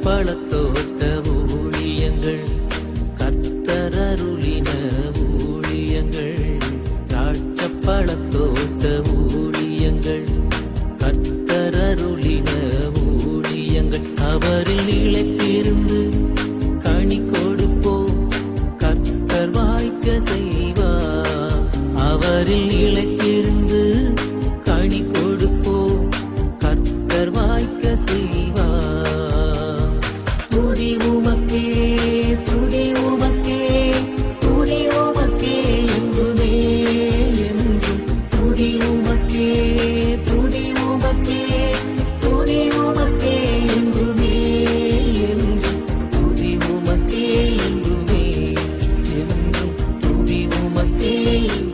பழத்தோட்ட ஊழியங்கள், கர்த்தரருளின ஊழியங்கள். திராட்சை பழத்தோட்ட ஊழியங்கள், கர்த்தரருளின ஊழியங்கள். அவரில் நிலைத்திருந்து கனி கொடுப்போம், கர்த்தர் வாய்க்க செய்வார். அவரில் நிலைத்திருந்து கனி கொடுப்போம், கர்த்தர் வாய்க்க செய்வார். துதி உமக்கே, துதி உமக்கே, துதி உமக்கே என்றுமே என்றும். துதி உமக்கே, துதி உமக்கே, துதி உமக்கே என்றுமே என்றும். துதி உமக்கே என்றுமே என்றும். துதி உமக்கே என்றுமே.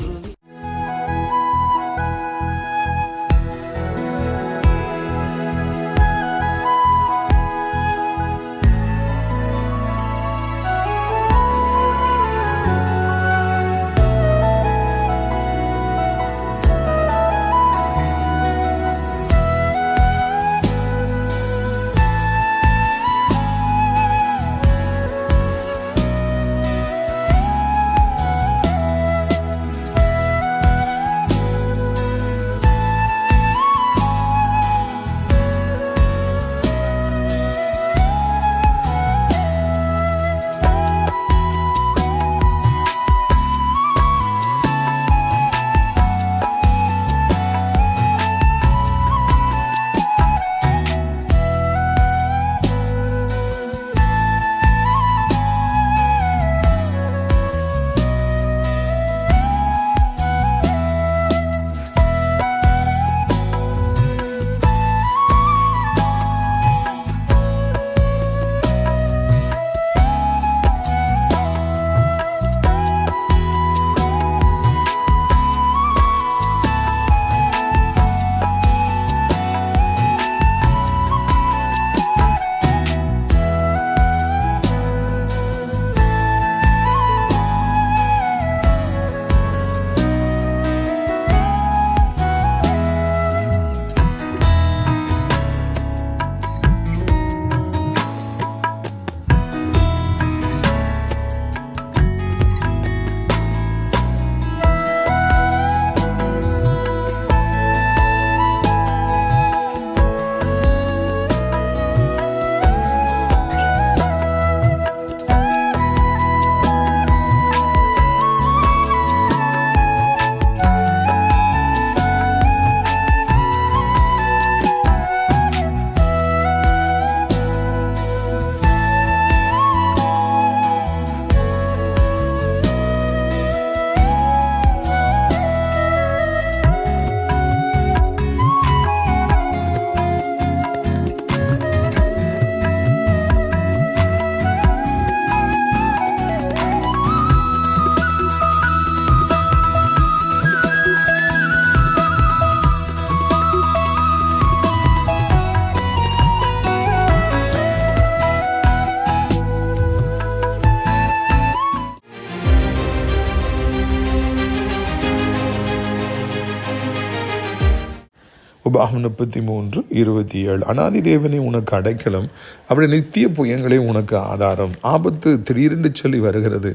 உபாகம் 33:27. அநாதி தேவனே உனக்கு அடைக்கலம், அவருடைய நித்திய புயங்களே உனக்கு ஆதாரம். ஆபத்து திடீரென்று சொல்லி வருகிறது.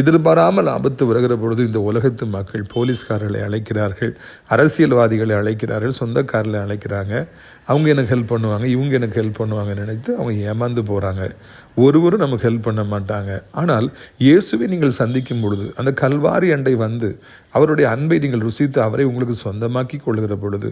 எதிர்பாராமல் ஆபத்து வருகிற பொழுது இந்த உலகத்து மக்கள் போலீஸ்காரர்களை அழைக்கிறார்கள், அரசியல்வாதிகளை அழைக்கிறார்கள், சொந்தக்காரர்களை அழைக்கிறாங்க. அவங்க எனக்கு ஹெல்ப் பண்ணுவாங்க, இவங்க எனக்கு ஹெல்ப் பண்ணுவாங்க நினைத்து அவங்க ஏமாந்து போகிறாங்க. ஒருவரும் நமக்கு ஹெல்ப் பண்ண மாட்டாங்க. ஆனால் இயேசுவை நீங்கள் சந்திக்கும் பொழுது, அந்த கல்வாரி அண்டை வந்து அவருடைய அன்பை நீங்கள் ருசித்து அவரை உங்களுக்கு சொந்தமாக்கி கொள்கிற பொழுது,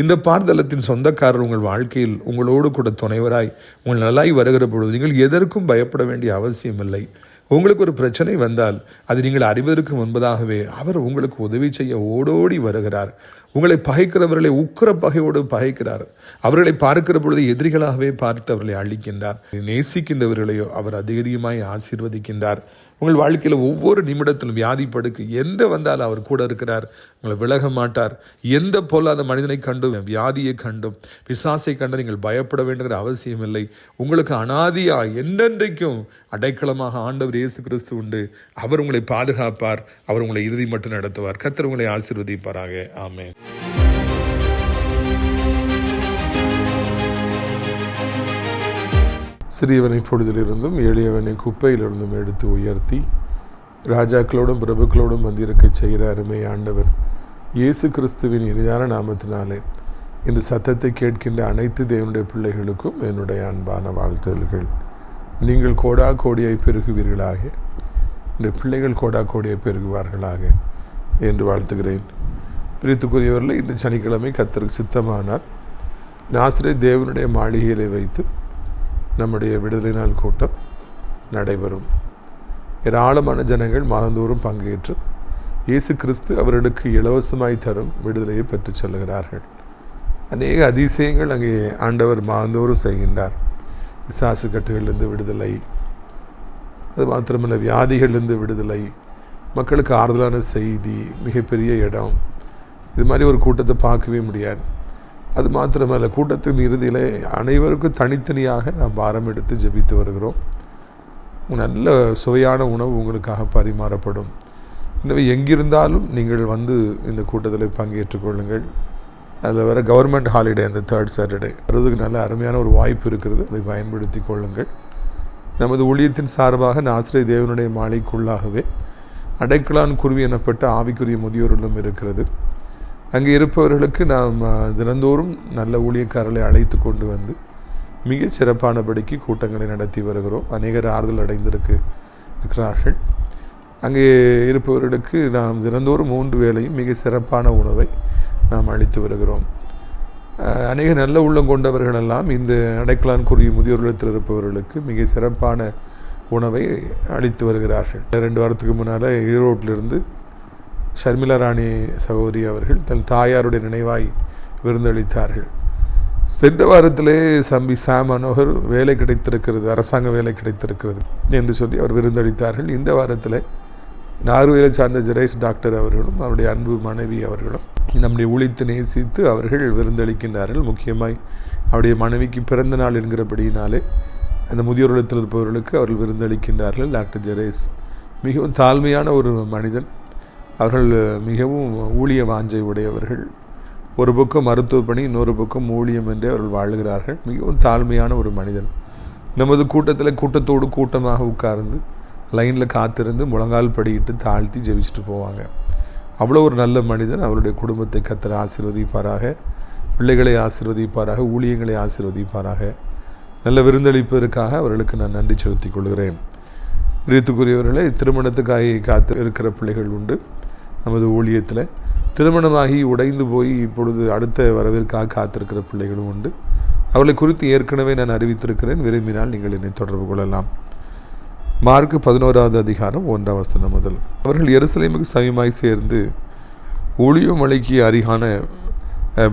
இந்த பார்தலத்தின் சொந்தக்காரர் உங்கள் வாழ்க்கையில் உங்களோடு கூட துணைவராய் உங்கள் நல்லாய் வருகிற பொழுது நீங்கள் எதற்கும் பயப்பட வேண்டிய அவசியம் இல்லை. உங்களுக்கு ஒரு பிரச்சனை வந்தால் அது நீங்கள் அறிவதற்கு முன்பதாகவே அவர் உங்களுக்கு உதவி செய்ய ஓடோடி வருகிறார். உங்களை பகைக்கிறவர்களை உக்கிர பகையோடு பகைக்கிறார். அவர்களை பார்க்கிற பொழுது எதிரிகளாகவே பார்த்து அவர்களை அழிக்கின்றார். நேசிக்கின்றவர்களையோ அவர் அதிகமாய் ஆசீர்வதிக்கின்றார். உங்கள் வாழ்க்கையில் ஒவ்வொரு நிமிடத்திலும் வியாதி படுக்கு எந்த வந்தாலும் அவர் கூட இருக்கிறார். உங்களை விலக மாட்டார். எந்த பொல்லாத மனிதனை கண்டும் வியாதியை கண்டும் பிசாசை கண்டு நீங்கள் பயப்பட வேண்டுகிற அவசியம் இல்லை. உங்களுக்கு அனாதியா என்னென்றைக்கும் அடைக்கலமாக ஆண்டவர் இயேசு கிறிஸ்து உண்டு. அவர் உங்களை பாதுகாப்பார். அவர் உங்களை இறுதி மட்டும் நடத்துவார். கர்த்தர் உங்களை ஆசீர்வதிப்பாராக. ஆமென். சிறியவனை பொழுதிலிருந்தும் எளியவனை குப்பையிலிருந்தும் எடுத்து உயர்த்தி ராஜாக்களோடும் பிரபுக்களோடும் வந்திருக்க செய்கிற அருமை ஆண்டவர் இயேசு கிறிஸ்துவின் இனிதான நாமத்தினாலே இந்த சத்தத்தை கேட்கின்ற அனைத்து தேவனுடைய பிள்ளைகளுக்கும் என்னுடைய அன்பான வாழ்த்துதல்கள். நீங்கள் கோடா கோடியை பெருகுவீர்களாக, இந்த பிள்ளைகள் கோடா கோடியை பெருகுவார்களாக என்று வாழ்த்துகிறேன். பிரித்துக்குரியவர்கள், இந்த சனிக்கிழமை கர்த்தருக்கு சித்தமானால் நாசரேத் தேவனுடைய மாளிகையிலே வைத்து நம்முடைய விடுதலை நாள் கூட்டம் நடைபெறும். ஏராளமான ஜனங்கள் மாதந்தோறும் பங்கேற்று இயேசு கிறிஸ்து அவர்களுக்கு இலவசமாய் தரும் விடுதலையை பெற்றுச் செல்கிறார்கள். அநேக அதிசயங்கள் அங்கே ஆண்டவர் மாதந்தோறும் செய்கின்றார். பிசாசு கட்டுகளிலிருந்து விடுதலை, அது மாத்திரமல்ல வியாதிகளிலிருந்து விடுதலை, மக்களுக்கு ஆறுதலான செய்தி, மிகப்பெரிய இடம். இது மாதிரி ஒரு கூட்டத்தை பார்க்கவே முடியாது. அது மாத்திரமல்ல, கூட்டத்தின் இறுதியில் அனைவருக்கும் தனித்தனியாக நாம் பாரம் எடுத்து ஜெபித்து வருகிறோம். நல்ல சுவையான உணவு உங்களுக்காக பரிமாறப்படும். எனவே எங்கிருந்தாலும் நீங்கள் வந்து இந்த கூட்டத்தில் பங்கேற்றுக் கொள்ளுங்கள். அதில் வர கவர்மெண்ட் ஹாலிடே அந்த 3rd Saturday வர்றதுக்கு நல்ல அருமையான ஒரு வாய்ப்பு இருக்கிறது. அதை பயன்படுத்தி கொள்ளுங்கள். நமது ஊழியத்தின் சார்பாக நாசரேத் தேவனுடைய மாளிகைக்குள்ளாகவே அடைக்கலான் குருவி எனப்பட்ட ஆவிக்குரிய முதியோர்களும் இருக்கிறது. அங்கே இருப்பவர்களுக்கு நாம் தினந்தோறும் நல்ல ஊழியக்காரர்களை அழைத்து கொண்டு வந்து மிக சிறப்பானபடிக்கு கூட்டங்களை நடத்தி வருகிறோம். அநேகர் ஆறுதல் இருக்கிறார்கள். அங்கே இருப்பவர்களுக்கு நாம் தினந்தோறும் 3 வேளையும் மிக சிறப்பான உணவை நாம் அளித்து வருகிறோம். அநேக நல்ல உள்ளம் கொண்டவர்களெல்லாம் இந்த அடைக்கலான் குருவி முதியோர்களிடத்தில் இருப்பவர்களுக்கு மிக சிறப்பான உணவை அளித்து வருகிறார்கள். 2 வாரத்துக்கு முன்னால் ஈரோட்டிலிருந்து ஷர்மிளா ராணி சகோதரி அவர்கள் தன் தாயாருடைய நினைவாய் விருந்தளித்தார்கள். சென்ற வாரத்திலே தம்பி சாம் மனோகர் வேலை கிடைத்திருக்கிறது, அரசாங்க வேலை கிடைத்திருக்கிறது என்று சொல்லி அவர் விருந்தளித்தார்கள். இந்த வாரத்தில் நார்வேலை சார்ந்த ஜெரேஸ் டாக்டர் அவர்களும் அவருடைய அன்பு மனைவி அவர்களும் நம்முடைய ஊழியத்தை நேசித்து அவர்கள் விருந்தளிக்கின்றார்கள். முக்கியமாய் அவருடைய மனைவிக்கு பிறந்த நாள் என்கிறபடியினாலே அந்த முதியோர் இல்லத்தில் இருப்பவர்களுக்கு அவர்கள் விருந்தளிக்கின்றார்கள். டாக்டர் ஜெரேஸ் மிகவும் தாழ்மையான ஒரு மனிதன். அவர்கள் மிகவும் ஊழிய வாஞ்சை உடையவர்கள். ஒரு பக்கம் மருத்துவ பணி, இன்னொரு பக்கம் ஊழியம் என்றே அவர்கள் வாழுகிறார்கள். மிகவும் தாழ்மையான ஒரு மனிதன். நமது கூட்டத்தில் கூட்டத்தோடு கூட்டமாக உட்கார்ந்து லைனில் காத்திருந்து முழங்கால் படியிட்டு தாழ்த்தி ஜெபிச்சுட்டு போவாங்க. அவ்வளோ ஒரு நல்ல மனிதன். அவருடைய குடும்பத்தை கர்த்தர் ஆசீர்வதிப்பாராக, பிள்ளைகளை ஆசீர்வதிப்பாராக, ஊழியங்களை ஆசீர்வதிப்பாராக. நல்ல விருந்தளிப்பதற்காக அவர்களுக்கு நான் நன்றி செலுத்திக் கொள்கிறேன். பிரியத்துக்குரியவர்களே, திருமணத்துக்காக காத்து இருக்கிற பிள்ளைகள் உண்டு. நமது ஊழியத்தில் திருமணமாகி உடைந்து போய் இப்பொழுது அடுத்த வரவிற்காக காத்திருக்கிற பிள்ளைகளும் உண்டு. அவர்களை குறித்து ஏற்கனவே நான் அறிவித்திருக்கிறேன். விரும்பினால் நீங்கள் என்னை தொடர்பு கொள்ளலாம். மார்க் 11வது அதிகாரம் 1ஆம் வசனம் முதல். அவர்கள் எருசலேமுக்கு சமீபமாய் சேர்ந்து ஒலிவ மலைக்கு அருகான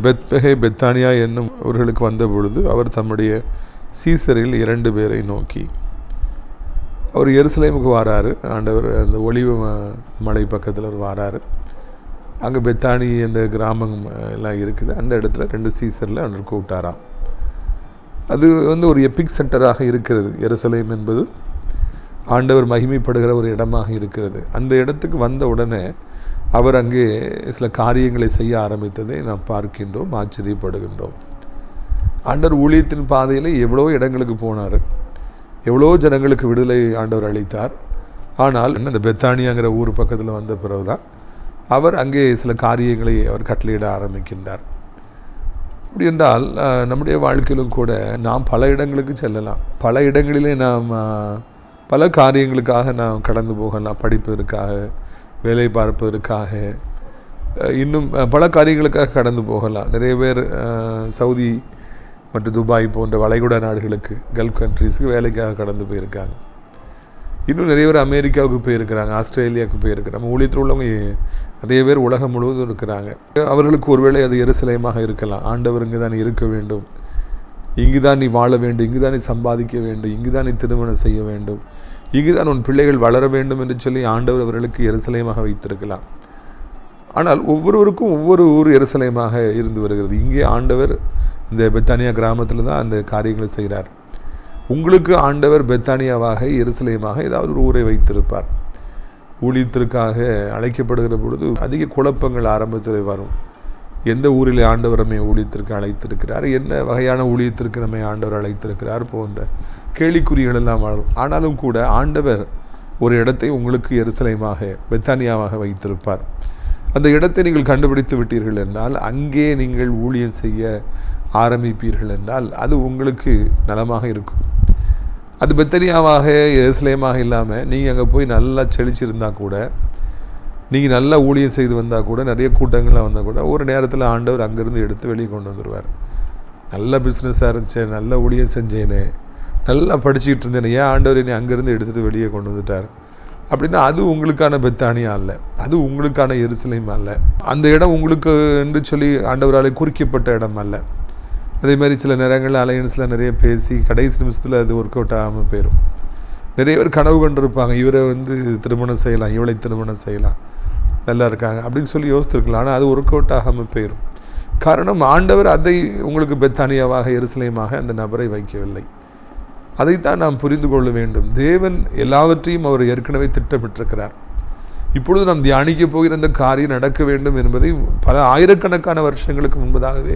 பெத்பகே பெத்தானியா என்னும் அவர்களுக்கு வந்த பொழுது அவர் தம்முடைய சீசரில் 2 பேரை நோக்கி, அவர் எருசலேமுக்கு வாராரு. ஆண்டவர் அந்த ஒலிவ மலை பக்கத்தில் அவர் வாராரு. அங்கே பெத்தானி அந்த கிராமம் எல்லாம் இருக்குது. அந்த இடத்துல 2 சீசரில் அவர் கூப்பிட்டாராம். அது ஒரு எபிக் சென்டராக இருக்கிறது. எருசலேம் என்பது ஆண்டவர் மகிமைப்படுகிற ஒரு இடமாக இருக்கிறது. அந்த இடத்துக்கு வந்த உடனே அவர் அங்கே சில காரியங்களை செய்ய ஆரம்பித்ததை நாம் பார்க்கின்றோம், ஆச்சரியப்படுகின்றோம். ஆண்டவர் ஊழியத்தின் பாதையில் எவ்வளோ இடங்களுக்கு போனார், எவ்வளோ ஜனங்களுக்கு விடுதலை ஆண்டவர் அளித்தார். ஆனால் இந்த பெத்தானியாங்கிற ஊர் பக்கத்தில் வந்த பிறகுதான் அவர் அங்கே சில காரியங்களை அவர் கட்டளையிட ஆரம்பிக்கின்றார். அப்படி என்றால் நம்முடைய வாழ்க்கையிலும் கூட நாம் பல இடங்களுக்கு செல்லலாம். பல இடங்களிலே நாம் பல காரியங்களுக்காக நாம் கடந்து போகலாம். படிப்பதற்காக, வேலை பார்ப்பதற்காக, இன்னும் பல காரியங்களுக்காக கடந்து போகலாம். நிறைய பேர் சவுதி மற்றும் துபாய் போன்ற வளைகுடா நாடுகளுக்கு, கல்ஃப் கண்ட்ரீஸுக்கு வேலைக்காக கடந்து போயிருக்காங்க. இன்னும் நிறைய பேர் அமெரிக்காவுக்கு போயிருக்கிறாங்க, ஆஸ்திரேலியாவுக்கு போயிருக்கிறாங்க. நம்ம ஊழியத்தில் உள்ளவங்க நிறைய பேர் உலகம் முழுவதும் இருக்கிறாங்க. அவர்களுக்கு ஒருவேளை அது எருசலேமாக இருக்கலாம். ஆண்டவர் இங்கே தான் இருக்க வேண்டும், இங்கு தான் நீ வாழ வேண்டும், இங்கு தான் நீ சம்பாதிக்க வேண்டும், இங்கு தான் நீ திருமணம் செய்ய வேண்டும், இங்கு தான் உன் பிள்ளைகள் வளர வேண்டும் என்று சொல்லி ஆண்டவர் அவர்களுக்கு எருசலேமாக வைத்திருக்கலாம். ஆனால் ஒவ்வொருவருக்கும் ஒவ்வொரு ஊர் எருசலேமாக இருந்து வருகிறது. இங்கே ஆண்டவர் இந்த பெத்தானியா கிராமத்தில் தான் அந்த காரியங்களை செய்கிறார். உங்களுக்கு ஆண்டவர் பெத்தானியாவாக, எருசலேமாக ஏதாவது ஒரு ஊரை வைத்திருப்பார். ஊழியத்திற்காக அழைக்கப்படுகிற பொழுது அதிக குழப்பங்கள் ஆரம்பத்தில் வரும். எந்த ஊரில் ஆண்டவர் நம்மை ஊழியத்திற்கு அழைத்திருக்கிறார், என்ன வகையான ஊழியத்திற்கு நம்மை ஆண்டவர் அழைத்திருக்கிறார் போன்ற கேள்விக்குறிகள் எல்லாம் வரும். ஆனாலும் கூட ஆண்டவர் ஒரு இடத்தை உங்களுக்கு எருசலேமாக, பெத்தானியாவாக வைத்திருப்பார். அந்த இடத்தை நீங்கள் கண்டுபிடித்து விட்டீர்கள் என்றால், அங்கே நீங்கள் ஊழியம் செய்ய ஆரம்பிப்பீர்கள் என்றால் அது உங்களுக்கு நலமாக இருக்கும். அது பெத்தானியாவாக, எருசலேமாக இல்லாமல் நீங்கள் அங்கே போய் நல்லா செழிச்சிருந்தால் கூட, நீங்கள் நல்லா ஊழியம் செய்து வந்தால் கூட, நிறைய கூட்டங்கள்லாம் வந்தால் கூட, ஒரு நேரத்தில் ஆண்டவர் அங்கேருந்து எடுத்து வெளியே கொண்டு வந்துடுவார். நல்ல பிஸ்னஸாக இருந்துச்சேன், நல்ல ஊழியம் செஞ்சேனே, நல்லா படிச்சுக்கிட்டு இருந்தேன், ஏன் ஆண்டவர் என்னை அங்கேருந்து எடுத்துகிட்டு வெளியே கொண்டு வந்துட்டார் அப்படின்னா அது உங்களுக்கான பெத்தானியா அல்ல, அது உங்களுக்கான எருசலேம் அல்ல. அந்த இடம் உங்களுக்கு என்று சொல்லி ஆண்டவராலே குறிக்கப்பட்ட இடம் அல்ல. அதே மாதிரி சில நேரங்களில் அலையன்ஸில் நிறைய பேசி கடைசி நிமிஷத்தில் அது ஒர்க் அவுட் ஆகாமல் போயிடும். நிறைய பேர் கனவு கொண்டிருப்பாங்க, இவரை திருமணம் செய்யலாம், இவளை திருமணம் செய்யலாம், நல்லா இருக்காங்க அப்படின்னு சொல்லி யோசித்துருக்கலாம். ஆனால் அது ஒர்க் அவுட் ஆகாமல் போயிடும். காரணம், ஆண்டவர் அதை உங்களுக்கு பெத்தானியாவாக, எருசலேமாக அந்த நபரை வைக்கவில்லை. அதைத்தான் நாம் புரிந்து கொள்ள வேண்டும். தேவன் எல்லாவற்றையும் அவர் ஏற்கனவே திட்டமிட்டிருக்கிறார். இப்பொழுது நாம் தியானிக்க போகிற இந்த காரியம் நடக்க வேண்டும் என்பதை பல ஆயிரக்கணக்கான வருஷங்களுக்கு முன்பதாகவே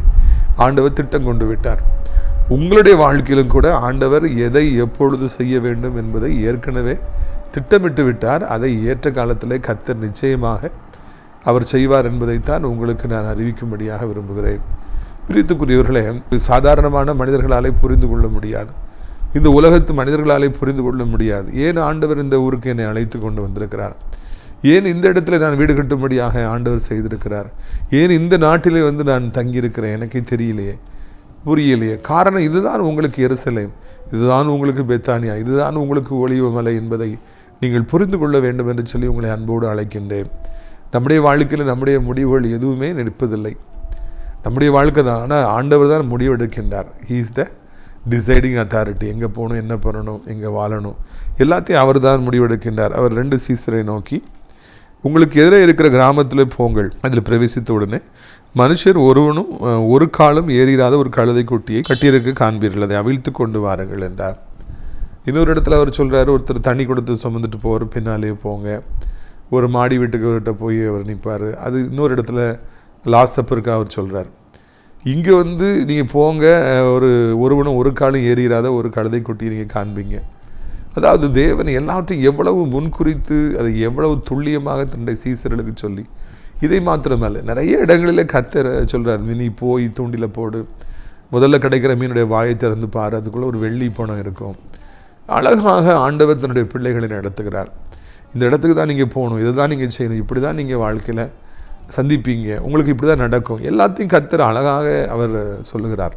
ஆண்டவர் திட்டம் கொண்டு விட்டார். உங்களுடைய வாழ்க்கையிலும் கூட ஆண்டவர் எதை எப்பொழுது செய்ய வேண்டும் என்பதை ஏற்கனவே திட்டமிட்டு விட்டார். அதை ஏற்ற காலத்திலே கர்த்தர் நிச்சயமாக அவர் செய்வார் என்பதைத்தான் உங்களுக்கு நான் அறிவிக்கும்படியாக விரும்புகிறேன். பிரியத்துக்குரியவர்களே, சாதாரணமான மனிதர்களாலே புரிந்து கொள்ள முடியாது, இந்த உலகத்து மனிதர்களாலே புரிந்து கொள்ள முடியாது. ஏன் ஆண்டவர் இந்த ஊருக்கு என்னை அழைத்து கொண்டு வந்திருக்கிறார், ஏன் இந்த இடத்துல நான் வீடு கட்டும்படியாக ஆண்டவர் செய்திருக்கிறார், ஏன் இந்த நாட்டிலே நான் தங்கியிருக்கிறேன், எனக்கு தெரியலையே, புரியலையே. காரணம், இதுதான் உங்களுக்கு எருசலேம், இதுதான் உங்களுக்கு பெத்தானியா, இதுதான் உங்களுக்கு ஒலிவ மலை என்பதை நீங்கள் புரிந்து கொள்ள வேண்டும் என்று சொல்லி உங்களை அன்போடு அழைக்கின்றேன். நம்முடைய வாழ்க்கையில் நம்முடைய முடிவுகள் எதுவுமே நிற்பதில்லை, நம்முடைய வாழ்க்கை தான். ஆனால் ஆண்டவர் தான் முடிவெடுக்கின்றார். He is the deciding authority. எங்கே போகணும், என்ன பண்ணணும், எங்கே வாழணும், எல்லாத்தையும் அவர் தான் முடிவெடுக்கின்றார். அவர் 2 சீசரை நோக்கி, உங்களுக்கு எதிரே இருக்கிற கிராமத்தில் போங்கள், அதில் பிரவேசித்த உடனே மனுஷர் ஒருவனும் ஒரு காலம் ஏறிடாத ஒரு கழுதை குட்டியை கட்டியிருக்க காண்பீர்கள், அதை அவிழ்த்து கொண்டு வாருங்கள் என்றார். இன்னொரு இடத்துல அவர் சொல்கிறார், ஒருத்தர் தண்ணி கொடுத்து சுமந்துட்டு போகிற பின்னாலே போங்க. ஒரு மாடி வீட்டுக்கிட்ட போய் அவர் நிற்பார். அது இன்னொரு இடத்துல லாஸ்ட் தப்பிற்கு அவர் சொல்கிறார். இங்கே நீங்கள் போங்க, ஒருவனும் ஒரு காலம் ஏறிடாத ஒரு கழுதை குட்டியை நீங்கள் காண்பீங்க. அதாவது தேவன் எல்லாவற்றையும் எவ்வளவு முன்குறித்து அதை எவ்வளவு துல்லியமாக தன்னுடைய சீசர்களுக்கு சொல்லி, இதை மாத்திரமல்ல, நிறைய இடங்களில் கர்த்தர் சொல்கிறார், நீ போய் தூண்டில போடு, முதல்ல கிடைக்கிற மீனுடைய வாயை திறந்து பாரு, அதுக்குள்ளே ஒரு வெள்ளி பணம் இருக்கும். அழகாக ஆண்டவர் தன்னுடைய பிள்ளைகளை நடத்துகிறார். இந்த இடத்துக்கு தான் நீங்கள் போகணும், இதை தான் நீங்கள் செய்யணும், இப்படி தான் நீங்கள் வாழ்க்கையில் சந்திப்பீங்க, உங்களுக்கு இப்படி தான் நடக்கும், எல்லாத்தையும் கர்த்தர் அழகாக அவர் சொல்லுகிறார்.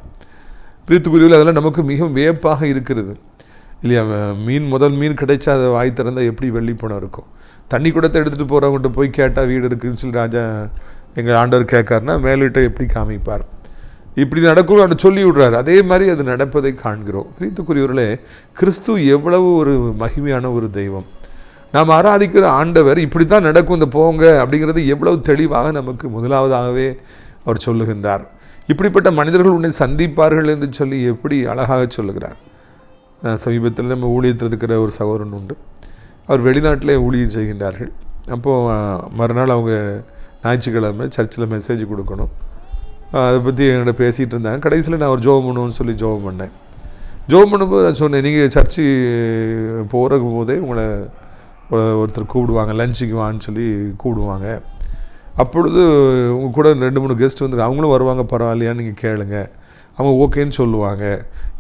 பிரியத்துக்குரியவர்களே, அதெல்லாம் நமக்கு மிகவும் வியப்பாக இருக்கிறது இல்லையா? முதல் மீன் கிடைச்சா அதை வாய் திறந்தால் எப்படி வெள்ளி பணம் இருக்கும். தண்ணி குடத்தை எடுத்துகிட்டு போகிறவங்கள்ட்ட போய் கேட்டால் வீடு இருக்குதுன்னு சொல்லி ராஜா எங்கள் ஆண்டவர் கேட்காருன்னா மேலிட்ட எப்படி காமிப்பார். இப்படி நடக்கும் அப்படின்னு சொல்லி விடுறாரு. அதே மாதிரி அது நடப்பதை காண்கிறோம். பிரியத்துக்குரியவர்களே, கிறிஸ்து எவ்வளவு ஒரு மகிமையான ஒரு தெய்வம். நாம் ஆராதிக்கிற ஆண்டவர் இப்படி தான் நடக்கும், இந்த போங்க அப்படிங்கிறது எவ்வளவு தெளிவாக நமக்கு முதலாவதாகவே அவர் சொல்லுகின்றார். இப்படிப்பட்ட மனிதர்கள் உன்னை சந்திப்பார்கள் என்று சொல்லி எப்படி அழகாக சொல்லுகிறார். சமீபத்தில் நம்ம ஊழியத்தில் இருக்கிற ஒரு சகோதரன் உண்டு. அவர் வெளிநாட்டிலே ஊழியம் செய்கின்றார்கள். அப்போது மறுநாள் அவங்க ஞாயிற்றுக்கிழமை சர்ச்சில் மெசேஜ் கொடுக்கணும். அதை பற்றி என்கிட்ட பேசிகிட்டு இருந்தாங்க. கடைசியில் நான் ஒரு ஜோபம் பண்ணுவோன்னு சொல்லி ஜோபம் பண்ணேன். ஜோபம் பண்ணும்போது நான் சொன்னேன், நீங்கள் சர்ச்சு போகிற போதே உங்களை ஒருத்தர் கூப்பிடுவாங்க, லஞ்சுக்கு வான்னு சொல்லி கூப்பிடுவாங்க. அப்பொழுது உங்கள் கூட 2-3 கெஸ்ட் அவங்களும் வருவாங்க, பரவாயில்லையான்னு நீங்கள் கேளுங்க, அவங்க ஓகேன்னு சொல்லுவாங்க,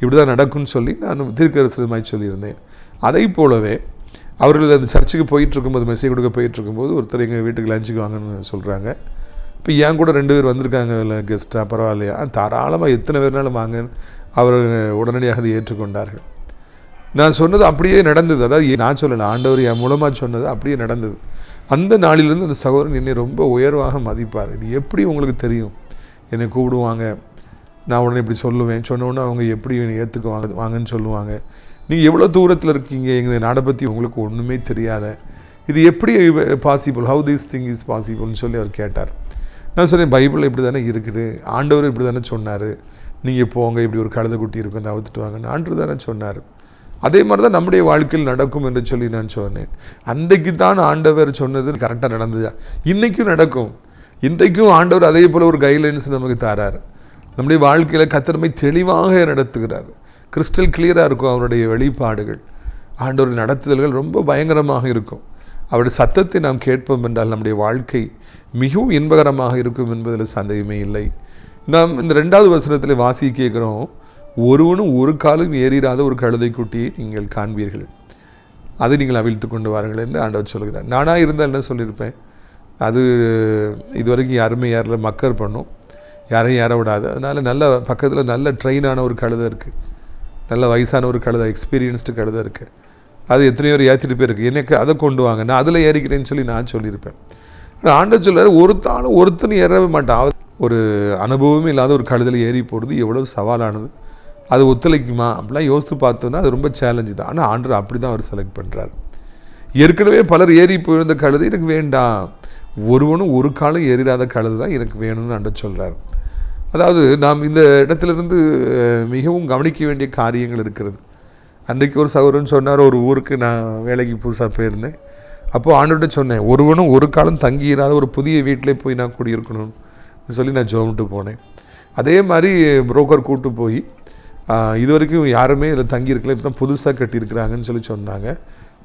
இப்படி தான் நடக்கும்னு சொல்லி நான் தீர்க்கதரிசனம் மாதிரி சொல்லியிருந்தேன். அதை போலவே அவர்கள் அந்த சர்ச்சுக்கு போயிட்டுருக்கும்போது, மெசேஜ் கொடுக்க போயிட்டுருக்கும்போது ஒருத்தர் எங்கள் வீட்டுக்கு லஞ்சுக்கு வாங்கன்னு சொல்கிறாங்க. இப்போ என் கூட 2 பேர் வந்திருக்காங்க இல்லை கெஸ்ட்டாக, பரவாயில்லையா, தாராளமாக எத்தனை பேர்னாலும் வாங்கன்னு அவர் உடனடியாக அதை ஏற்றுக்கொண்டார்கள். நான் சொன்னது அப்படியே நடந்தது. அதாவது நான் சொல்லலை, ஆண்டவர் என் மூலமாக சொன்னது அப்படியே நடந்தது. அந்த நாளிலிருந்து அந்த சகோதரன் என்னை ரொம்ப உயர்வாக மதிப்பார். இது எப்படி உங்களுக்கு தெரியும், என்னை கூப்பிடுவாங்க, நான் உடனே இப்படி சொல்லுவேன், சொன்னோன்னே அவங்க எப்படி ஏற்றுக்குவாங்க வாங்கன்னு சொல்லுவாங்க. நீங்கள் எவ்வளோ தூரத்தில் இருக்கீங்க, எங்கள் நாடை பற்றி உங்களுக்கு ஒன்றுமே தெரியாத, இது எப்படி possible, how this thing is பாசிபிள்னு சொல்லி அவர் கேட்டார். நான் சொன்னேன், பைபிள் இப்படி தானே இருக்குது, ஆண்டவர் இப்படி தானே சொன்னார், நீங்கள் போங்க, இப்படி ஒரு கழுதை குட்டி இருக்கும், அதை அவுத்துட்டு வாங்கன்னு ஆண்டவர் தானே சொன்னார். அதே மாதிரி தான் நம்முடைய வாழ்க்கையில் நடக்கும் என்று சொல்லி நான் சொன்னேன். அன்றைக்கு தான் ஆண்டவர் சொன்னது கரெக்டாக நடந்ததா, இன்றைக்கும் நடக்கும். இன்றைக்கும் ஆண்டவர் அதே போல் ஒரு கைட்லைன்ஸ் நமக்கு தரார். நம்முடைய வாழ்க்கையில் கர்த்தர் நம்மை தெளிவாக நடத்துகிறார். கிறிஸ்டல் கிளியராக இருக்கும் அவருடைய வெளிப்பாடுகள். ஆண்டவருடைய நடத்துதல்கள் ரொம்ப பயங்கரமாக இருக்கும். அவருடைய சத்தத்தை நாம் கேட்போம் என்றால் நம்முடைய வாழ்க்கை மிகவும் இன்பகரமாக இருக்கும் என்பதில் சந்தேகமே இல்லை. நாம் இந்த 2வது வசனத்தில் வாசிக்க கேட்குறோம், ஒருவனும் ஒரு காலும் ஏறிடாத ஒரு கழுதை குட்டியை நீங்கள் காண்பீர்கள், அதை நீங்கள் அவிழ்த்து கொண்டு வாருங்கள் என்று ஆண்டவர் சொல்கிறார். நானாக இருந்தால் என்ன சொல்லியிருப்பேன், அது இதுவரைக்கும் யாருமே யாரில் மக்கர் பண்ணும், யாரையும் ஏற விடாது. அதனால் நல்ல பக்கத்தில் நல்ல ட்ரெயினான ஒரு கழுதை இருக்குது, நல்ல வயசான ஒரு கழுதை, எக்ஸ்பீரியன்ஸ்டு கழுதை இருக்குது. அது எத்தனையோ பேர் ஏற்றிட்டு போயிருக்கு, எனக்கு அதை கொண்டு வாங்க, நான் அதில் ஏறிக்கிறேன்னு சொல்லி நான் சொல்லியிருப்பேன். ஆனால் ஆண்டவர் சொல்கிறார், ஒருத்தனும் ஏறவே மாட்டான். ஒரு அனுபவமே இல்லாத ஒரு கழுதையில் ஏறி போகிறது எவ்வளோ சவாலானது, அது ஒத்துழைக்குமா அப்படிலாம் யோசித்து பார்த்தோன்னா அது ரொம்ப சேலஞ்சு தான். ஆனால் ஆண்டவர் அப்படி தான் அவர் செலக்ட் பண்ணுறார். ஏற்கனவே பலர் ஏறி போயிருந்த கழுதை எனக்கு வேண்டாம், ஒருவனும் ஒரு காலம் ஏறிடாத கழுதை தான் எனக்கு வேணும்னு ஆண்டவர் சொல்கிறார். அதாவது நாம் இந்த இடத்துலேருந்து மிகவும் கவனிக்க வேண்டிய காரியங்கள் இருக்கிறது. அன்றைக்கு ஒரு சகோதரன் சொன்னார், ஒரு ஊருக்கு நான் வேலைக்கு புதுசாக போயிருந்தேன். அப்போது ஆண்டவர்கிட்ட சொன்னேன், ஒருவனும் ஒரு காலம் தங்கியிராத ஒரு புதிய வீட்டிலே போய் நான் குடியிருக்கணும்னு சொல்லி நான் ஜோமிட்டு போனேன். அதே மாதிரி புரோக்கர் கூட்டு போய் இது வரைக்கும் யாருமே இதில் தங்கியிருக்கல, இப்போ தான் புதுசாக கட்டியிருக்கிறாங்கன்னு சொல்லி சொன்னாங்க.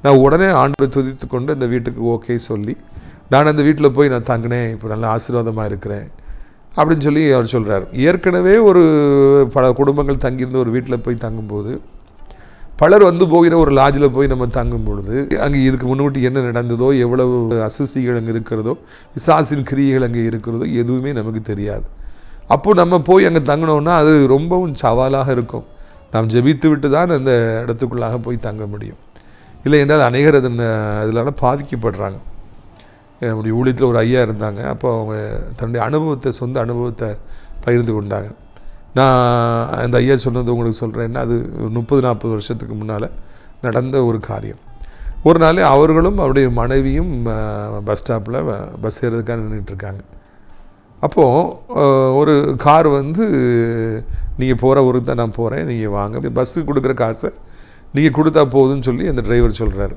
நான் உடனே ஆண்டவரை துதித்து கொண்டு அந்த வீட்டுக்கு ஓகே சொல்லி நான் அந்த வீட்டில் போய் நான் தங்கினேன், இப்போ நல்ல ஆசீர்வாதமாக இருக்கிறேன் அப்படின்னு சொல்லி அவர் சொல்கிறார். ஏற்கனவே ஒரு பல குடும்பங்கள் தங்கியிருந்த ஒரு வீட்டில் போய் தங்கும்போது, பலர் வந்து போகிற ஒரு லாட்ஜில் போய் நம்ம தங்கும் பொழுது அங்கே இதுக்கு முன்னோட்டி என்ன நடந்ததோ, எவ்வளவு அசுசிகள் அங்கே இருக்கிறதோ, பிசாசின் கிரியைகள் அங்கே இருக்கிறதோ எதுவுமே நமக்கு தெரியாது. அப்போது நம்ம போய் அங்கே தங்கினோன்னா அது ரொம்பவும் சவாலாக இருக்கும். நாம் ஜெபித்து விட்டு தான் அந்த இடத்துக்குள்ளாக போய் தங்க முடியும். இல்லை என்றால் அநேகர் அதனால பாதிக்கப்படுறாங்க. நம்முடைய ஊழியத்தில் ஒரு ஐயா இருந்தாங்க. அப்போ அவங்க தன்னுடைய அனுபவத்தை, சொந்த அனுபவத்தை பகிர்ந்து கொண்டாங்க. நான் அந்த ஐயா சொன்னது உங்களுக்கு சொல்கிறேன்னா, அது 30-40 வருஷத்துக்கு முன்னால் நடந்த ஒரு காரியம். ஒரு நாள் அவர்களும் அவருடைய மனைவியும் பஸ் ஸ்டாப்பில் பஸ் ஏறதுக்காக நின்றுட்டுருக்காங்க. அப்போது ஒரு கார் வந்து, நீங்கள் போகிற ஊருக்கு தான் நான் போகிறேன், நீங்கள் வாங்க, பஸ்ஸுக்கு கொடுக்குற காசை நீங்கள் கொடுத்தா போதுன்னு சொல்லி அந்த டிரைவர் சொல்கிறாரு.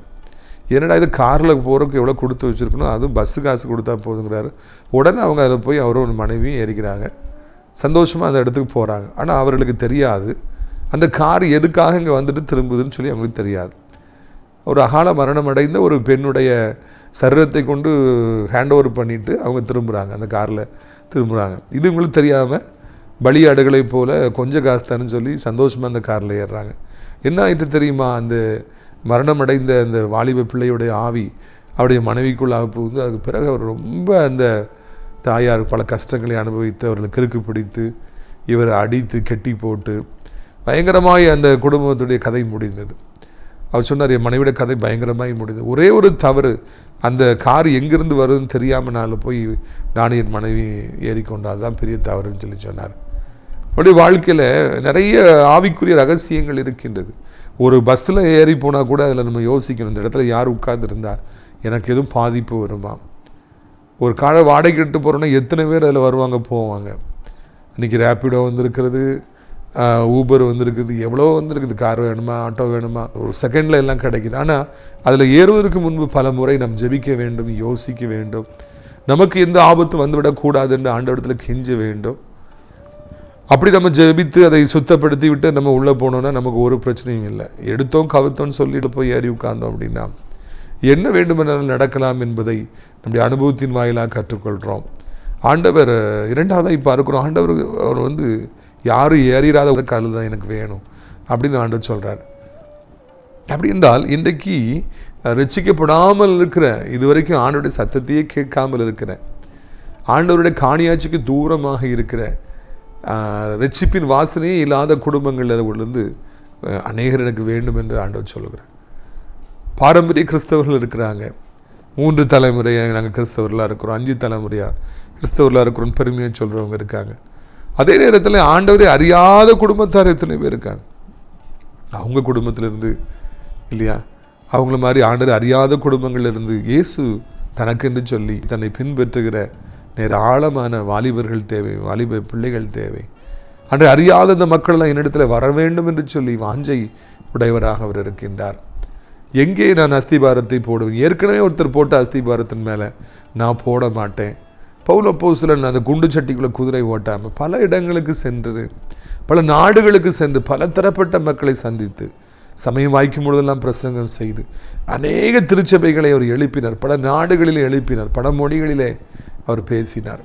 என்னடா இது காரில் போகிறதுக்கு எவ்வளோ கொடுத்து வச்சுருக்கணும், அதுவும் பஸ்ஸு காசு கொடுத்தா போதுங்கிறாரு. உடனே அவங்க அதில் போய் அவரோட மனைவியும் ஏறிக்கிறாங்க. சந்தோஷமாக அந்த இடத்துக்கு போகிறாங்க. ஆனால் அவர்களுக்கு தெரியாது அந்த கார் எதுக்காக இங்கே வந்துட்டு திரும்புதுன்னு சொல்லி அவங்களுக்கு தெரியாது. ஒரு அகால மரணம் அடைந்த ஒரு பெண்ணுடைய சரீரத்தை கொண்டு ஹேண்ட் ஓவர் பண்ணிவிட்டு அவங்க திரும்புகிறாங்க, அந்த காரில் திரும்புகிறாங்க. இது உங்களுக்கு தெரியாமல் பலியாடுகளை போல் கொஞ்சம் காசு தானு சொல்லி சந்தோஷமாக அந்த காரில் ஏறுறாங்க. என்ன ஆகிட்டு தெரியுமா, அந்த மரணம் அடைந்த அந்த வாலிப பிள்ளையுடைய ஆவி அவருடைய மனைவிக்குள்ளாக புகுந்து, அதுக்கு பிறகு அவர் ரொம்ப அந்த தாயார் பல கஷ்டங்களை அனுபவித்து அவர்களை கிறுக்கு பிடித்து இவரை அடித்து கெட்டி போட்டு பயங்கரமாய் அந்த குடும்பத்துடைய கதை முடிந்தது. அவர் சொன்னார், என் மனைவியோட கதை பயங்கரமாய் முடிந்தது. ஒரே ஒரு தவறு, அந்த கார் எங்கேருந்து வருதுன்னு தெரியாமல் நான் போய் நானும் என் மனைவி ஏறிக்கொண்டு, அதுதான் பெரிய தவறுன்னு சொல்லி சொன்னார். அப்படி வாழ்க்கையில் நிறைய ஆவிக்குரிய ரகசியங்கள் இருக்கின்றது. ஒரு பஸ்ஸில் ஏறி போனால் கூட அதில் நம்ம யோசிக்கணும், இந்த இடத்துல யார் உட்கார்ந்துருந்தா எனக்கு எதுவும் பாதிப்பு வருமா. ஒரு காரை வாடகை எடுத்து போகிறோன்னா எத்தனை பேர் அதில் வருவாங்க போவாங்க. இன்றைக்கி ரேப்பிடோ வந்திருக்கிறது, ஊபர் வந்திருக்குது, எவ்வளோ வந்திருக்குது. கார் வேணுமா, ஆட்டோ வேணுமா, ஒரு செகண்டில் எல்லாம் கிடைக்குது. ஆனால் அதில் ஏறுவதற்கு முன்பு பல முறை நாம் ஜெபிக்க வேண்டும், யோசிக்க வேண்டும், நமக்கு எந்த ஆபத்து வந்துவிடக்கூடாது என்று ஆண்டவரிடத்தில் கெஞ்ச வேண்டும். அப்படி நம்ம ஜெபித்து அதை சுத்தப்படுத்தி விட்டு நம்ம உள்ளே போனோன்னா நமக்கு ஒரு பிரச்சனையும் இல்லை. எடுத்தோம் கவுத்தோன்னு சொல்லிட்டு போய் ஏறி உட்கார்ந்தோம் அப்படின்னா என்ன வேண்டுமென்றாலும் நடக்கலாம் என்பதை நம்முடைய அனுபவத்தின் வாயிலாக கற்றுக்கொள்கிறோம். ஆண்டவர் இரண்டாவதாக இப்போ இருக்கிறோம், ஆண்டவர் அவர் வந்து யாரும் ஏறிடாத ஒரு கல் தான் எனக்கு வேணும் அப்படின்னு ஆண்டவர் சொல்கிறார். அப்படி என்றால் இன்றைக்கு ரட்சிக்கப்படாமல் இருக்கிற, இதுவரைக்கும் ஆண்டவருடைய சத்தத்தையே கேட்காமல் இருக்கிற, ஆண்டவருடைய காணியாட்சிக்கு தூரமாக இருக்கிற, ரட்சிப்பின் வாசனையே இல்லாத குடும்பங்களிலிருந்து அநேகர் எனக்கு வேண்டும் என்று ஆண்டவர் சொல்லுகிறார். பாரம்பரிய கிறிஸ்தவர்கள் இருக்கிறாங்க, 3 தலைமுறையாக நாங்கள் கிறிஸ்தவர்களாக இருக்கிறோம், 5 தலைமுறையாக கிறிஸ்தவர்களாக இருக்கிறோம் பெருமையாக சொல்கிறவங்க இருக்காங்க. அதே நேரத்தில் ஆண்டவரை அறியாத குடும்பத்தார் எத்தனை பேர் இருக்காங்க. அவங்க குடும்பத்திலிருந்து இல்லையா, அவங்கள மாதிரி ஆண்டவரை அறியாத குடும்பங்களிலிருந்து இயேசு தனக்கென்று சொல்லி தன்னை பின்பற்றுகிற ஆழமான வாலிபர்கள் தேவை, வாலிப பிள்ளைகள் தேவை. அன்றை அறியாத அந்த மக்கள்லாம் என்னிடத்தில் வர வேண்டும் என்று சொல்லி வாஞ்சை உடையவராக அவர் இருக்கின்றார். எங்கே நான் அஸ்திபாரத்தை போடுவேன், ஏற்கனவே ஒருத்தர் போட்ட அஸ்திபாரத்தின் மேலே நான் போட மாட்டேன், பவுல் அப்போஸ்தலன் அந்த குண்டு சட்டிக்குள்ளே குதிரை ஓட்டாமல் பல இடங்களுக்கு சென்று, பல நாடுகளுக்கு சென்று, பல தரப்பட்ட மக்களை சந்தித்து, சமயம் வாய்க்கும் பொழுதெல்லாம் பிரசங்கம் செய்து அநேக திருச்சபைகளை அவர் எழுப்பினார். பல நாடுகளிலே எழுப்பினார். பல மொழிகளிலே அவர் பேசினார்.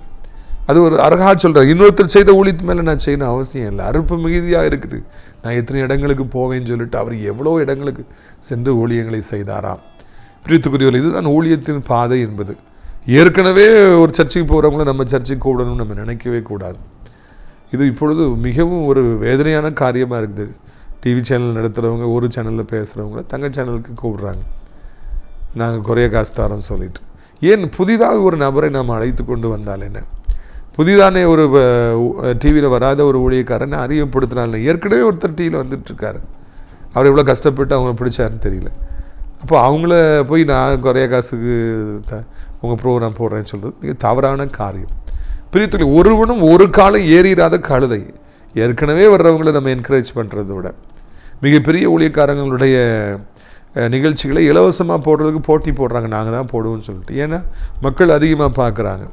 அது ஒரு அழகா சொல்கிறார், இன்னொருத்தர் செய்த ஊழியத்து மேலே நான் செய்யணும் அவசியம் இல்லை, அறுப்பு மிகுதியாக இருக்குது, நான் எத்தனை இடங்களுக்கு போவேன்னு சொல்லிட்டு அவர் எவ்வளோ இடங்களுக்கு சென்று ஊழியங்களை செய்தாராம். பிரித்துக்குரியவர்கள், இதுதான் ஊழியத்தின் பாதை என்பது. ஏற்கனவே ஒரு சர்ச்சைக்கு போகிறவங்களும் நம்ம சர்ச்சைக்கு கூடணும்னு நம்ம நினைக்கவே கூடாது. இது இப்பொழுது மிகவும் ஒரு வேதனையான காரியமாக இருக்குது. டிவி சேனல் நடத்துகிறவங்க, ஒரு சேனலில் பேசுகிறவங்கள தங்கள் சேனலுக்கு கூப்பிட்றாங்க, நாங்கள் குறைய காசு தரோம் சொல்லிட்டு. ஏன் புதிதாக ஒரு நபரை நாம் அழைத்து கொண்டு வந்தால் என்ன? புதிதானே ஒரு டிவியில் வராத ஒரு ஊழியக்காரனை அறிமுகப்படுத்தினால, ஏற்கனவே ஒருத்தர் டிவியில் வந்துட்டுருக்காரு, அவர் எவ்வளோ கஷ்டப்பட்டு அவங்கள பிடிச்சாருன்னு தெரியல. அப்போ அவங்கள போய் நான் குறைய காசுக்கு உங்கள் ப்ரோக்ராம் போடுறேன்னு சொல்கிறது மிக தவறான காரியம். பிரித்துள்ளி, ஒருவனும் ஒரு காலம் ஏறிடாத கழுதை. ஏற்கனவே வர்றவங்களை நம்ம என்கரேஜ் பண்ணுறதை விட மிகப்பெரிய ஊழியக்காரங்களுடைய நிகழ்ச்சிகளை இலவசமாக போடுறதுக்கு போட்டி போடுறாங்க, நாங்கள் தான் போடுவோம்னு சொல்லிட்டு. ஏன்னா மக்கள் அதிகமாக பார்க்குறாங்க.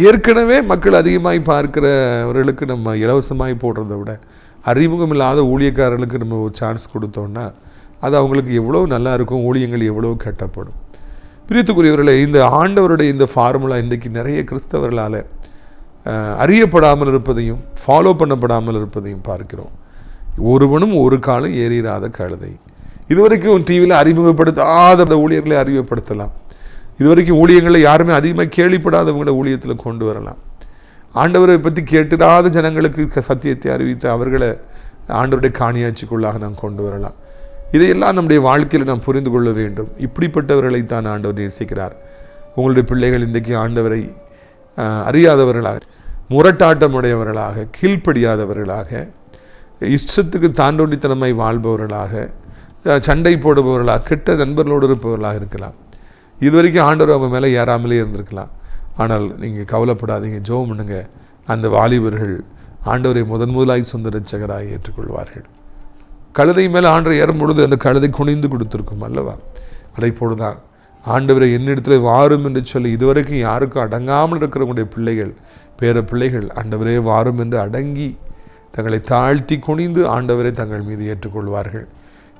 ஏற்கனவே மக்கள் அதிகமாகி பார்க்குறவர்களுக்கு நம்ம இலவசமாகி போடுறதை விட அறிமுகம் இல்லாத ஊழியக்காரர்களுக்கு நம்ம ஒரு சான்ஸ் கொடுத்தோன்னா அது அவங்களுக்கு எவ்வளோ நல்லா இருக்கும், ஊழியங்கள் எவ்வளோ கட்டப்படும். பிரியத்துக்குரியவர்களே, இந்த ஆண்டவருடைய இந்த ஃபார்முலா இன்றைக்கு நிறைய கிறிஸ்தவர்களால் அறியப்படாமல் இருப்பதையும் ஃபாலோ பண்ணப்படாமல் இருப்பதையும் பார்க்கிறோம். ஒருவனும் ஒரு காலம் ஏறிடாத கழுதை. இதுவரைக்கும் டிவியில் அறிமுகப்படுத்தாத ஊழியர்களை அறிமுகப்படுத்தலாம். இதுவரைக்கும் ஊழியங்களை யாருமே அதிகமாக கேள்விப்படாதவங்கள ஊழியத்தில் கொண்டு வரலாம். ஆண்டவரை பற்றி கேட்டிடாத ஜனங்களுக்கு சத்தியத்தை அறிவித்து அவர்களை ஆண்டவருடைய காணியாட்சிக்குள்ளாக நாம் கொண்டு வரலாம். இதையெல்லாம் நம்முடைய வாழ்க்கையில் நாம் புரிந்து கொள்ள வேண்டும். இப்படிப்பட்டவர்களைத்தான் ஆண்டவர் நேசிக்கிறார். உங்களுடைய பிள்ளைகள் இன்றைக்கு ஆண்டவரை அறியாதவர்களாக, முரட்டாட்டமுடையவர்களாக, கீழ்ப்படியாதவர்களாக, இஷ்டத்துக்கு தாண்டோண்டித்தனமாய் வாழ்பவர்களாக, சண்டை போடுபவர்களாக, கெட்ட நண்பர்களோடு இருப்பவர்களாக இருக்கலாம். இதுவரைக்கும் ஆண்டவர் அவங்க மேலே ஏறாமலே இருந்திருக்கலாம். ஆனால் நீங்கள் கவலைப்படாதீங்க, ஜெபம் பண்ணுங்க. அந்த வாலிபர்கள் ஆண்டவரை முதலாய் சொந்த இரட்சகராக ஏற்றுக்கொள்வார்கள். கழுதை மேலே ஆண்டவர் ஏறும் பொழுது அந்த கழுதை குனிந்து கொடுத்துருக்கும் அல்லவா? அதை போடுதான் ஆண்டவரை என்னிடத்தில் வாரும் என்று சொல்லி இதுவரைக்கும் யாருக்கும் அடங்காமல் இருக்கிறவங்களுடைய பிள்ளைகள், பேர பிள்ளைகள், ஆண்டவரே வாரும் என்று அடங்கி தங்களை தாழ்த்தி குனிந்து ஆண்டவரை தங்கள் மீது ஏற்றுக்கொள்வார்கள்.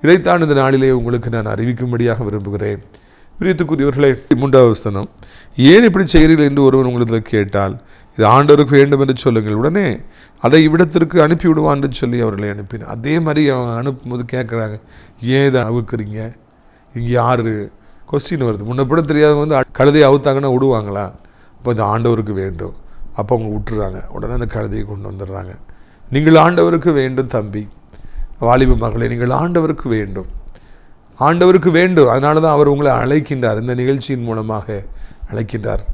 இதைத்தான் இந்த நாளிலே உங்களுக்கு நான் அறிவிக்கும்படியாக விரும்புகிறேன். பிரியத்துக்குரியவர்களே, 3வது வசனம், ஏன் இப்படி செய்கிறீர்கள் என்று ஒருவன் உங்களுக்கு கேட்டால் இது ஆண்டவருக்கு வேண்டும் என்று சொல்லுங்கள், உடனே அதை இவ்விடத்திற்கு அனுப்பி விடுவான் என்று சொல்லி அவர்களை அனுப்பினார். அதே மாதிரி அவங்க அனுப்பும்போது கேட்குறாங்க, ஏன் இதை அவுக்குறீங்க, இங்கே யார் கொஸ்டின் வருது. முன்னப்பட தெரியாதவங்க வந்து கழுதையை அவுத்தாங்கன்னா விடுவாங்களா? அப்போ இது ஆண்டவருக்கு வேண்டும். அப்போ அவங்க விட்டுறாங்க. உடனே அந்த கழுதையை கொண்டு வந்துடுறாங்க. நீங்கள் ஆண்டவருக்கு வேண்டும் தம்பி, வாலிப மகளே, நீங்கள் ஆண்டவருக்கு வேண்டும், ஆண்டவருக்கு வேண்டும். அதனால தான் அவர் உங்களை அழைக்கின்றார். இந்த நிகழ்ச்சியின் மூலமாக அழைக்கின்றார்,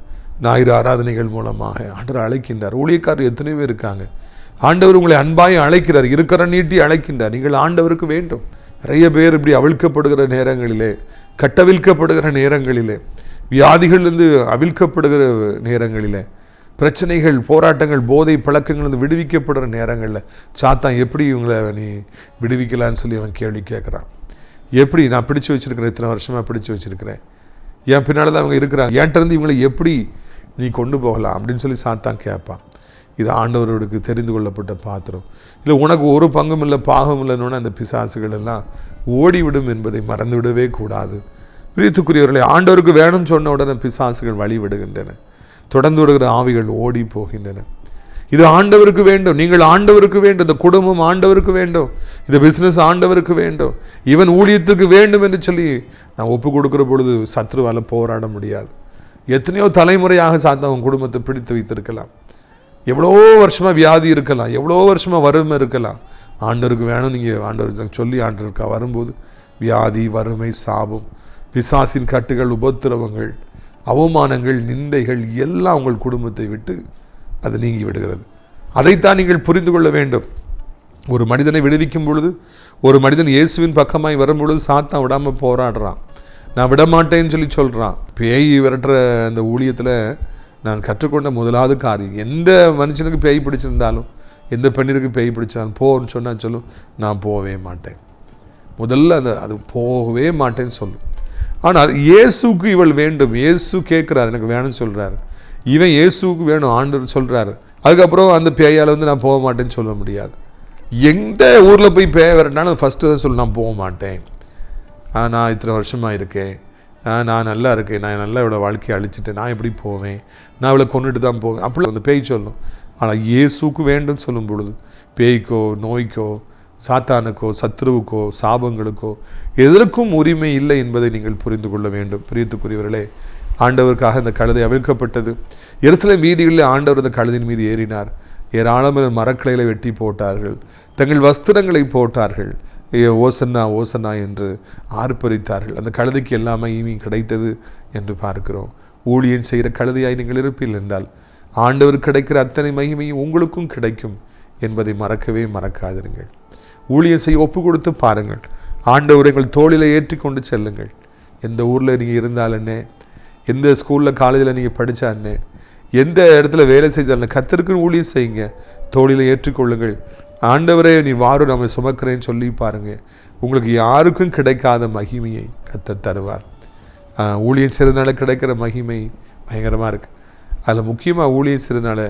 ஞாயிறு ஆராதனைகள் மூலமாக ஆண்டவர் அழைக்கின்றார். ஊழியக்காரர் எத்தனை பேர் இருக்காங்க. ஆண்டவர் உங்களை அன்பாய் அழைக்கிறார், இருக்கிற நீட்டி அழைக்கின்றார். நீங்கள் ஆண்டவருக்கு வேண்டும். நிறைய பேர் இப்படி அவிழ்க்கப்படுகிற நேரங்களிலே, கட்டவிழ்க்கப்படுகிற நேரங்களிலே, வியாதிகளிலிருந்து அவிழ்க்கப்படுகிற நேரங்களிலே, பிரச்சனைகள், போராட்டங்கள், போதை பழக்கங்கள் விடுவிக்கப்படுற நேரங்களில் சாத்தான் எப்படி இவங்களை நீ விடுவிக்கலான்னு சொல்லி அவன் கேள்வி கேட்குறான். எப்படி நான் பிடிச்சி வச்சுருக்கிறேன், இத்தனை வருஷமாக பிடிச்சி வச்சுருக்கிறேன், என் பின்னால் தான் அவங்க இருக்கிறாங்க, என்கிட்டருந்து இவங்களை எப்படி நீ கொண்டு போகலாம் அப்படின்னு சொல்லி சாத்தான் கேட்பான். இது ஆண்டவருக்கு தெரிந்து கொள்ளப்பட்ட பாத்திரம். இல்லை உனக்கு ஒரு பங்கும் இல்லை பாகம் இல்லைன்னு அந்த பிசாசுகள் எல்லாம் ஓடிவிடும் என்பதை மறந்துவிடவே கூடாது. பிரியத்துக்குரியவர்களை, ஆண்டவருக்கு வேணும்னு சொன்ன உடனே பிசாசுகள் வழி விடுகின்றன, தொடர்ந்து விடுகிற ஆவிகள் ஓடி போகின்றன. இது ஆண்டவருக்கு வேண்டும், நீங்கள் ஆண்டவருக்கு வேண்டும், இந்த குடும்பம் ஆண்டவருக்கு வேண்டும், இந்த பிஸ்னஸ் ஆண்டவருக்கு வேண்டும், இவன் ஊழியத்துக்கு வேண்டும் என்று சொல்லி நான் ஒப்பு கொடுக்குற பொழுது சத்ருவால் போராட முடியாது. எத்தனையோ தலைமுறையாக சாத்தவன் குடும்பத்தை பிடித்து வைத்திருக்கலாம், எவ்வளோ வருஷமாக வியாதி இருக்கலாம், எவ்வளோ வருஷமாக வறுமை இருக்கலாம். ஆண்டவருக்கு வேணும் நீங்கள் ஆண்டவர் சொல்லி ஆண்டவருக்கா வரும்போது வியாதி, வறுமை, சாபம், பிசாசின் கட்டுகள், உபத்திரவங்கள், அவமானங்கள், நிந்தைகள் எல்லாம் உங்கள் குடும்பத்தை விட்டு அது நீங்கி விடுகிறது. அதைத்தான் நீங்கள் புரிந்து கொள்ள வேண்டும். ஒரு மனிதனை விடுவிக்கும் பொழுது, ஒரு மனிதன் இயேசுவின் பக்கமாய் வரும் பொழுது சாத்தான் விடாமல் போராடுறான். நான் விடமாட்டேன்னு சொல்லி சொல்கிறான். பேய் விரட்டுற அந்த ஊழியத்தில் நான் கற்றுக்கொண்ட முதலாவது காரியம், எந்த மனுஷனுக்கு பேய் பிடிச்சிருந்தாலும், எந்த பெண்ணிற்கு பேய் பிடிச்சாலும் போன்னு சொன்னால் சொல்லும், நான் போகவே மாட்டேன். முதல்ல அது போகவே மாட்டேன்னு சொல்லும். ஆனால் இயேசுக்கு இவள் வேண்டும், இயேசு கேட்குறார், எனக்கு வேணும்னு சொல்கிறார். இவன் இயேசுக்கு வேணும் ஆண்டவர் சொல்கிறாரு. அதுக்கப்புறம் அந்த பேயால் வந்து நான் போக மாட்டேன்னு சொல்ல முடியாது. எந்த ஊரில் போய் பேய வரட்டாலும் ஃபஸ்ட்டு தான் சொல்லு, நான் போக மாட்டேன், நான் இத்தனை வருஷமாக இருக்கேன், நான் நல்லா இருக்கேன், நான் நல்லா இவ்வளோ வாழ்க்கையை அழிச்சிட்டேன், நான் எப்படி போவேன், நான் இவ்வளோ கொண்டுட்டு தான் போவேன் அப்படி அந்த பேய் சொல்லும். ஆனால் இயேசுக்கு வேண்டும் சொல்லும் பொழுது பேய்க்கோ நோய்க்கோ சாத்தானுக்கோ சத்ருவுக்கோ சாபங்களுக்கோ எதற்கும் உரிமை இல்லை என்பதை நீங்கள் புரிந்து கொள்ள வேண்டும். பிரியத்துக்குரியவர்களே, ஆண்டவருக்காக இந்த கழுதை அவிழ்க்கப்பட்டது. எருசலேம் வீதிகளில் ஆண்டவர் இந்த கழுதின் மீது ஏறினார். ஏராளமான மரக்கிளைகளை வெட்டி போட்டார்கள், தங்கள் வஸ்திரங்களை போட்டார்கள், ஓசன்னா ஓசன்னா என்று ஆர்ப்பரித்தார்கள். அந்த கழுதைக்கு எல்லாமே ஈமி கிடைத்தது என்று பார்க்கிறோம். ஊழியம் செய்கிற கழுதையாய் நீங்கள் இருப்பீர்கள் என்றால் ஆண்டவர் கிடைக்கிற அத்தனை மகிமையும் உங்களுக்கும் கிடைக்கும் என்பதை மறக்கவே மறக்காதிருங்கள். ஊழியம் செய்ய ஒப்பு கொடுத்து பாருங்கள். ஆண்டவரை எங்கள் தோளில் ஏற்றி கொண்டு செல்லுங்கள். எந்த ஊரில் நீங்கள் இருந்தாலுன்னே, எந்த ஸ்கூலில் காலேஜில் நீங்கள் படித்தான்னே, எந்த இடத்துல வேலை செய்தாலும் கர்த்தருக்கு ஊழியம் செய்யுங்க. தோளில் ஏற்றுக்கொள்ளுங்கள். ஆண்டவரே நீ வாரும் நம்ம சுமக்கிறேன்னு சொல்லி பாருங்கள். உங்களுக்கு யாருக்கும் கிடைக்காத மகிமையை கர்த்தர் தருவார். ஊழியம் செய்கிறதுனால கிடைக்கிற மகிமை பயங்கரமாக இருக்குது. அதில் முக்கியமாக ஊழியம் செய்கிறதுனால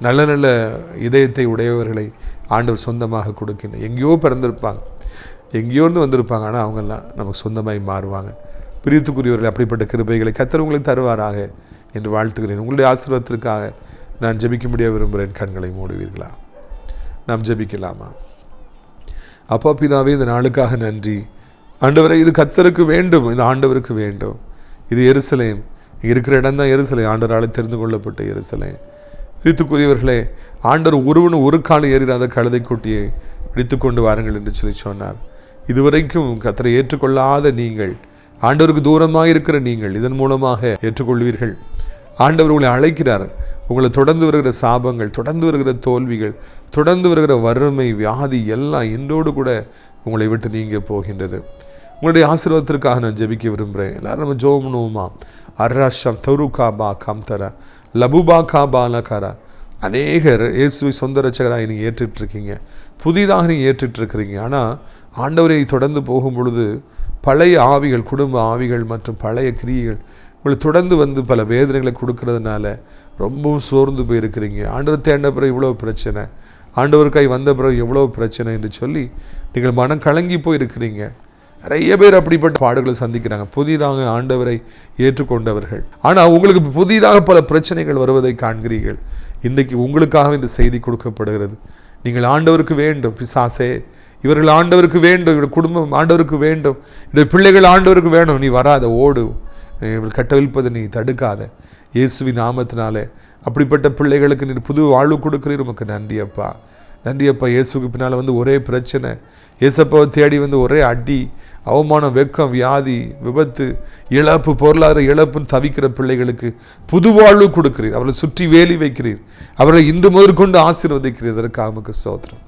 நல்ல நல்ல இதயத்தை உடையவர்களை ஆண்டவர் சொந்தமாக கொடுக்கின்ற. எங்கேயோ பிறந்திருப்பாங்க, எங்கேயோருந்து வந்திருப்பாங்க, ஆனால் அவங்கெல்லாம் நமக்கு சொந்தமாய் மாறுவாங்க. பிரியத்துக்குரியவர்கள் அப்படிப்பட்ட கிருபைகளை கர்த்தர் உங்களுக்கு தருவாராக என்று வாழ்த்துகிறேன். உங்களுடைய ஆசீர்வாதத்திற்காக நான் ஜெபிக்கும்படியாக விரும்புகிறேன். கண்களை மூடுவீர்களா? நாம் ஜெபிக்கலாமா? அப்பா பிதாவே, இந்த நாளுக்காக நன்றி ஆண்டவரே. இது கர்த்தருக்கு வேண்டும், இது ஆண்டவருக்கு வேண்டும். இது எருசலேம், இருக்கிற இடம் தான் எருசலேம், ஆண்டவரால் தெரிந்து கொள்ளப்பட்ட எருசலேம். பிரியத்துக்குரியவர்களே, ஆண்டவர் ஒருவனும் ஒரு காலம் ஏறினாத கழுதை குட்டியை பிடித்துக்கொண்டு வாருங்கள் என்று சொல்லி சொன்னார். இதுவரைக்கும் கர்த்தரை ஏற்றுக்கொள்ளாத நீங்கள், ஆண்டவருக்கு தூரமாக இருக்கிற நீங்கள் இதன் மூலமாக ஏற்றுக்கொள்வீர்கள். ஆண்டவர் உங்களை அழைக்கிறார். உங்களை தொடர்ந்து வருகிற சாபங்கள், தொடர்ந்து வருகிற தோல்விகள், தொடர்ந்து வருகிற வறுமை வியாதி எல்லாம் இன்றோடு கூட உங்களை விட்டு நீங்க போகின்றது. உங்களுடைய ஆசீர்வாதத்திற்காக நான் ஜெபிக்க விரும்புகிறேன். எல்லாரும் நம்ம ஜோம்னுமா அர்ராஷம் தௌருகா பா காம்தர லபுபா கா பாலகாரா. அநேகர் இயேசுவை சொந்த ரட்சகராக நீங்கள் ஏற்றுட்ருக்கீங்க, புதிதாக நீங்கள் ஏற்றுட்ருக்கிறீங்க. ஆனால் ஆண்டவரை தொடர்ந்து போகும் பொழுது பழைய ஆவிகள், குடும்ப ஆவிகள் மற்றும் பழைய கிரியைகள் உங்களுக்கு தொடர்ந்து வந்து பல வேதனைகளை கொடுக்கறதுனால ரொம்பவும் சோர்ந்து போயிருக்கிறீங்க. ஆண்டவர் தேடின பிறகு இவ்வளோ பிரச்சனை, ஆண்டவருக்காய் வந்த பிறகு எவ்வளோ பிரச்சனை என்று சொல்லி நீங்கள் மனம் கலங்கி போயிருக்கிறீங்க. நிறைய பேர் அப்படிப்பட்ட பாடுகளை சந்திக்கிறாங்க, புதிதாக ஆண்டவரை ஏற்றுக்கொண்டவர்கள். ஆனால் உங்களுக்கு புதிதாக பல பிரச்சனைகள் வருவதை காண்கிறீர்கள். இன்றைக்கு உங்களுக்காக இந்த செய்தி கொடுக்கப்படுகிறது. நீங்கள் ஆண்டவருக்கு வேண்டும். பிசாசே, இவர்கள் ஆண்டவருக்கு வேண்டும், இவருடைய குடும்பம் ஆண்டவருக்கு வேண்டும், இவருடைய பிள்ளைகள் ஆண்டவருக்கு வேணும், நீ வராத, ஓடு, இவர்கள் கட்டவிழ்ப்பதை நீ தடுக்காத. இயேசுவின் நாமத்தினாலே அப்படிப்பட்ட பிள்ளைகளுக்கு நீ புது வாழ்வு கொடுக்கிறீர். உமக்கு நன்றி அப்பா, நன்றி அப்பா. இயேசுக்கு பின்னால் வந்து ஒரே பிரச்சனை, இயேசப்பாவை தேடி வந்து ஒரே அடி, அவமானம், வெக்கம், வியாதி, விபத்து, இழப்பு, பொருளாதார இழப்புன்னு தவிக்கிற பிள்ளைகளுக்கு புது வாழ்வு கொடுக்கிறீர். அவர்களை சுற்றி வேலி வைக்கிறீர். அவர்களை இன்று முதற்கொண்டு ஆசீர்வதிக்கிறீர். இதற்காக உமக்கு ஸ்தோத்திரம்.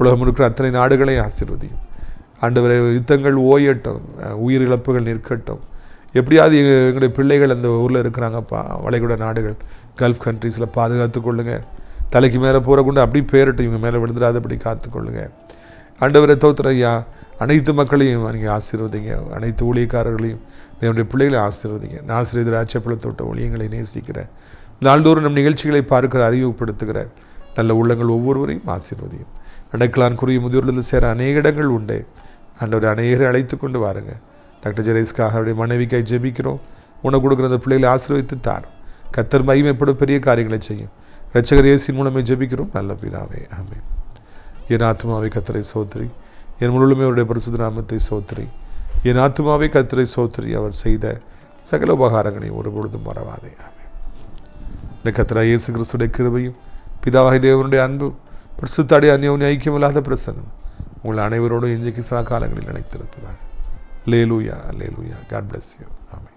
உலகம் இருக்கிற அத்தனை நாடுகளையும் ஆசீர்வதியும் ஆண்டவரை. யுத்தங்கள் ஓயட்டும், உயிர் இழப்புகள் நிற்கட்டும். எப்படியாவது எங்களுடைய பிள்ளைகள் அந்த ஊரில் இருக்கிறாங்கப்பா, வளைகுடா நாடுகள், கல்ஃப் கண்ட்ரீஸில் பாதுகாத்து கொள்ளுங்க. தலைக்கு மேலே போகிற கொண்டு அப்படி பேரட்டும், இவங்க மேலே விழுந்துடாத அப்படி காத்துக்கொள்ளுங்க. ஆண்டவரை தோத்திர ஐயா, அனைத்து மக்களையும் நீங்கள் ஆசீர்வதிங்க. அனைத்து ஊழியக்காரர்களையும், என்னுடைய பிள்ளைகளை ஆசீர்வதிங்க. நாசிரியர் ராஜப்பழத்தோட்ட ஊழியங்களை நேசிக்கிற, நாள்தோறும் நம் நிகழ்ச்சிகளை பார்க்கிற, அறிமுகப்படுத்துகிற நல்ல உள்ளங்கள் ஒவ்வொருவரையும் ஆசீர்வதியும். அடைக்கலான் குறுகிய முதியோர்களில் சேர அநேக இடங்கள் உண்டு. ஆண்டவரை அநேகரை அழைத்து கொண்டு வாருங்க. டாக்டர் ஜெரேஸ்காக அவருடைய மனைவிக்காய் ஜெபிக்கிறோம். உனக்கு கொடுக்குற அந்த பிள்ளைகளை ஆசீர்வதித்து தார். கர்த்தர் மகிமைப்படும் பெரிய காரியங்களை செய்யும். இரட்சகர் இயேசுவின் மூலமே ஜெபிக்கிறோம் நல்ல பிதாவே, ஆமென். என் ஆத்துமாவை கர்த்தரை சோத்திரி, என் முழுமே அவருடைய பரிசுத்த நாமத்தை சோத்திரி. என் ஆத்துமாவை கர்த்தரை சோத்திரி, அவர் செய்த சகல உபகாரங்களை ஒருபொழுதும் மறவாதே, ஆமென். இந்த கர்த்தராகிய இயேசு கிறிஸ்துடைய கிருபையும் பிதாவாகிய தேவனுடைய அன்பு பரிசுத்தாடி அந்யோன்ய ஐக்கியமில்லாத பிரசன்னம் உங்கள் அனைவரோடும் இன்றைக்கு சா காலங்களில் நினைத்திருப்பதாக. அல்லேலூயா, அல்லேலூயா. God bless you. ஆமென்.